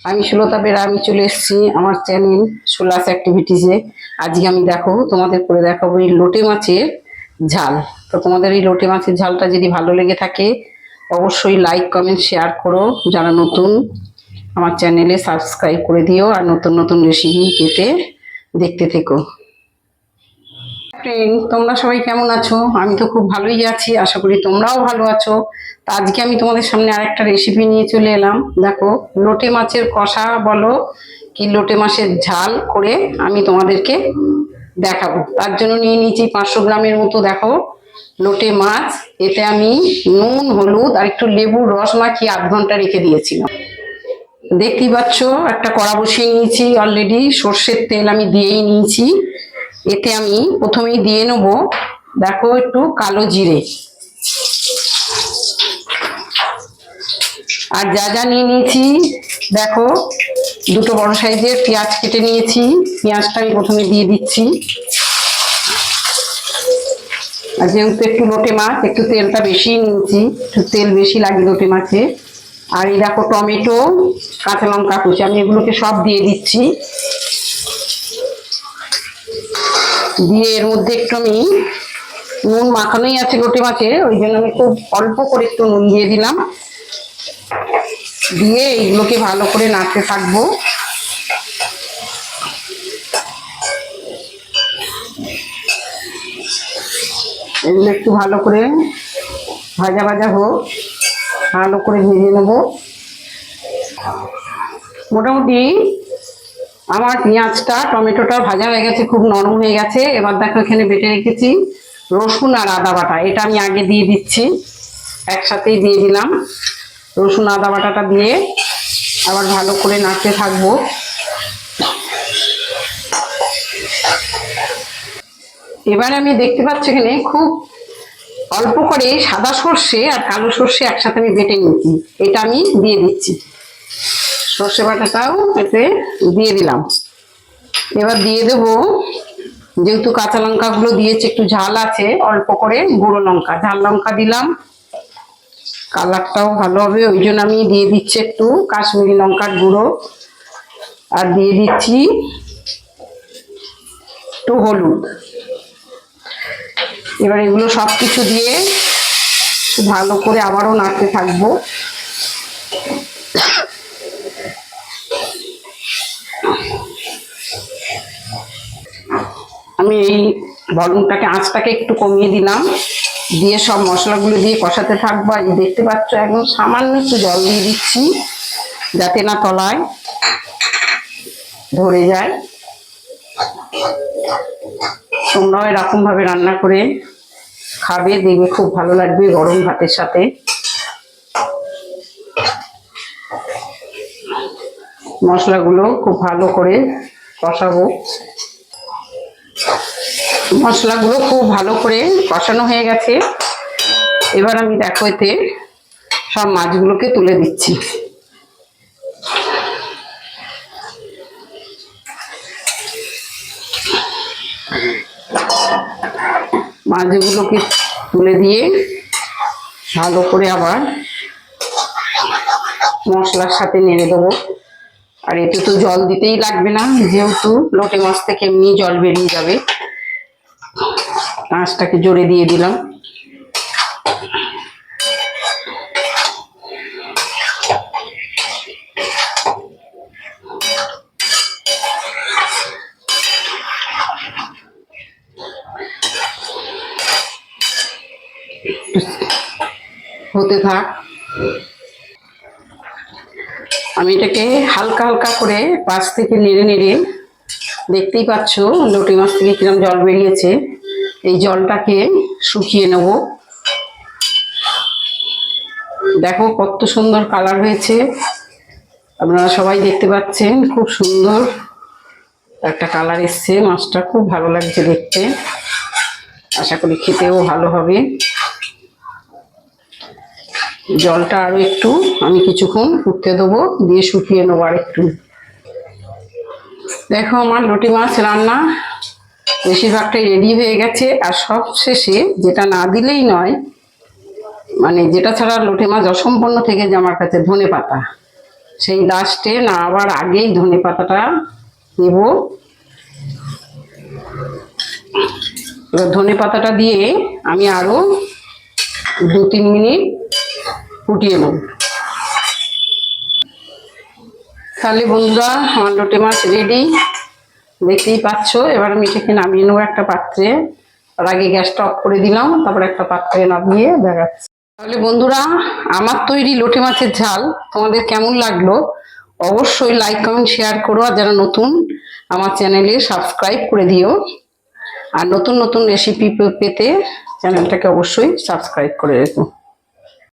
আমি সুলতা বেরা। আমি চলে এসেছি আমার চ্যানেল সুলাস অ্যাক্টিভিটিসে। আজকে আমি তোমাদের করে দেখাবো এই লোটে মাছের ঝাল। তো তোমাদের এই লোটে মাছের ঝালটা যদি ভালো লেগে থাকে অবশ্যই লাইক কমেন্ট শেয়ার করো। যারা নতুন আমার চ্যানেলে সাবস্ক্রাইব করে দিও আর নতুন নতুন রেসিপি পেতে দেখতে থেকো। ফ্রেন্ড, তোমরা সবাই কেমন আছো? আমি তো খুব ভালোই আছি, আশা করি তোমরাও ভালো আছো। তা আজকে আমি তোমাদের সামনে আরেকটা রেসিপি নিয়ে চলে এলাম। দেখো, লোটে মাছের কষা বলো কি লোটে মাছের ঝাল করে আমি তোমাদেরকে দেখাবো। তার জন্য নিয়ে নিয়েছি 500 গ্রামের মতো দেখো লোটে মাছ। এতে আমি নুন হলুদ আর একটু লেবুর রস মাখিয়ে আধ ঘন্টা রেখে দিয়েছিলাম। দেখতেই পাচ্ছ একটা কড়া বসিয়ে নিয়েছি অলরেডি। সর্ষের তেল আমি দিয়েই নিয়েছি। এতে আমি প্রথমেই দিয়ে নেব দেখো একটু কালো জিরে, আর যা যা নিয়ে নিয়েছি দেখো দুটো বড় সাইজের পেঁয়াজ কেটে নিয়েছি। পেঁয়াজটা আমি প্রথমে দিয়ে দিচ্ছি। আর যেহেতু একটু লোটে মাছ একটু তেলটা বেশি নিয়েছি, একটু তেল বেশি লাগে লোটে মাছে। আর এই দেখো টমেটো, কাঁচা লঙ্কা কুচি, আমি এগুলোকে সব দিয়ে দিচ্ছি। দিয়ে এর মধ্যে একটু আমি নুন মাখানোই আছে লোটে মাছে, ওই জন্য আমি খুব অল্প করে একটু নুন দিয়ে দিলাম। দিয়ে এইগুলোকে ভালো করে নাড়তে থাকবো। এগুলো একটু ভালো করে ভাজা ভাজা হোক, ভালো করে ভেজে নেব। মোটামুটি আমার পেঁয়াজটা টমেটোটা ভাজা হয়ে গেছে, খুব নরম হয়ে গেছে। এবার দেখো এখানে বেটে রেখেছি রসুন আর আদা বাটা, এটা আমি আগে দিয়ে দিচ্ছি, একসাথেই দিয়ে দিলাম। রসুন আদা বাটাটা দিয়ে আবার ভালো করে নাড়তে থাকবো। এবার আমি দেখতে পাচ্ছি এখানে খুব অল্প করে সাদা সর্ষে আর কালো সর্ষে একসাথে আমি বেটে নিয়েছি, এটা আমি দিয়ে দিচ্ছি। সর্ষে বাটাটাও এতে দিয়ে দিলাম। এবার দিয়ে দেবো, যেহেতু কাঁচা লঙ্কাগুলো দিয়েছি একটু ঝাল আছে, অল্প করে গুঁড়ো লঙ্কা, ঝাল লঙ্কা দিলাম, কালারটাও ভালো হবে ওই জন্য আমি দিয়ে দিচ্ছি একটু কাশ্মীরি লঙ্কার গুঁড়ো। আর দিয়ে দিচ্ছি একটু হলুদ। এবার এগুলো সব কিছু দিয়ে ভালো করে আবারও নাড়তে থাকবো। আমি এই ভলুমটাকে আঁচটাকে একটু কমিয়ে দিলাম, দিয়ে সব মশলাগুলো দিয়ে কষাতে থাকবো। আর দেখতে পাচ্ছ একদম সামান্য একটু জল দিয়ে দিচ্ছি যাতে না তলায় ধরে যায়। তোমরাও এরকম ভাবে রান্না করে খাবে, দেখবে খুব ভালো লাগবে গরম ভাতের সাথে। মশলাগুলো খুব ভালো করে কষাবো। মশলাগুলো খুব ভালো করে কষানো হয়ে গেছে। এবার আমি দেখো এতে সব মাছগুলোকে তুলে দিচ্ছি। মাছগুলোকে তুলে দিয়ে ভালো করে আবার মশলার সাথে নেড়ে দেবো। আর এতে তো জল দিতেই লাগবে না, যেহেতু লোটে মাছ থেকে এমনি জল বেরিয়ে যাবে। আঁচটাকে জোরে দিয়ে দিলাম। হতে থাক। আমি এটাকে হালকা হালকা করে পাশ থেকে নেড়ে নেড়ে, দেখতেই পাচ্ছ লোটে মাছ থেকে কিরকম জল বেরিয়েছে, এই জলটাকে শুকিয়ে নেব। দেখো কত সুন্দর কালার হয়েছে, আপনারা সবাই দেখতে পাচ্ছেন, খুব সুন্দর একটা কালার এসছে। মাছটা খুব ভালো লাগছে দেখতে, আশা করি খেতেও ভালো হবে। জলটা আরো একটু আমি কিছুক্ষণ ফুটতে দেবো, দিয়ে শুকিয়ে নেবো আর একটু। দেখো আমার লোটে মাছ রান্না বেশিরভাগটাই রেডি হয়ে গেছে। আর সব শেষে যেটা না দিলেই নয়, মানে যেটা ছাড়া লোটে মাছ অসম্পূর্ণ থেকে যায় আমার কাছে, ধনে পাতা। সেই লাস্টে না আবার আগেই ধনে পাতাটা দেব। এবার ধনে পাতাটা দিয়ে আমি আরো 2-3 মিনিট ফুটিয়ে নেব। তাহলে বন্ধুরা আমার লোটে মাছ রেডি, দেখতেই পাচ্ছ। এবার আমি এটাকে নামিয়ে নেবো একটা পাত্রে। তার আগে গ্যাসটা অফ করে দিলাম, তারপর একটা পাত্রে নামিয়ে দেখাচ্ছি। তাহলে বন্ধুরা আমার তৈরি লোটে মাছের ঝাল তোমাদের কেমন লাগলো অবশ্যই লাইক কমেন্ট শেয়ার করো, আর যারা নতুন আমার চ্যানেলে সাবস্ক্রাইব করে দিও। আর নতুন নতুন রেসিপি পেতে চ্যানেলটাকে অবশ্যই সাবস্ক্রাইব করে রেখো।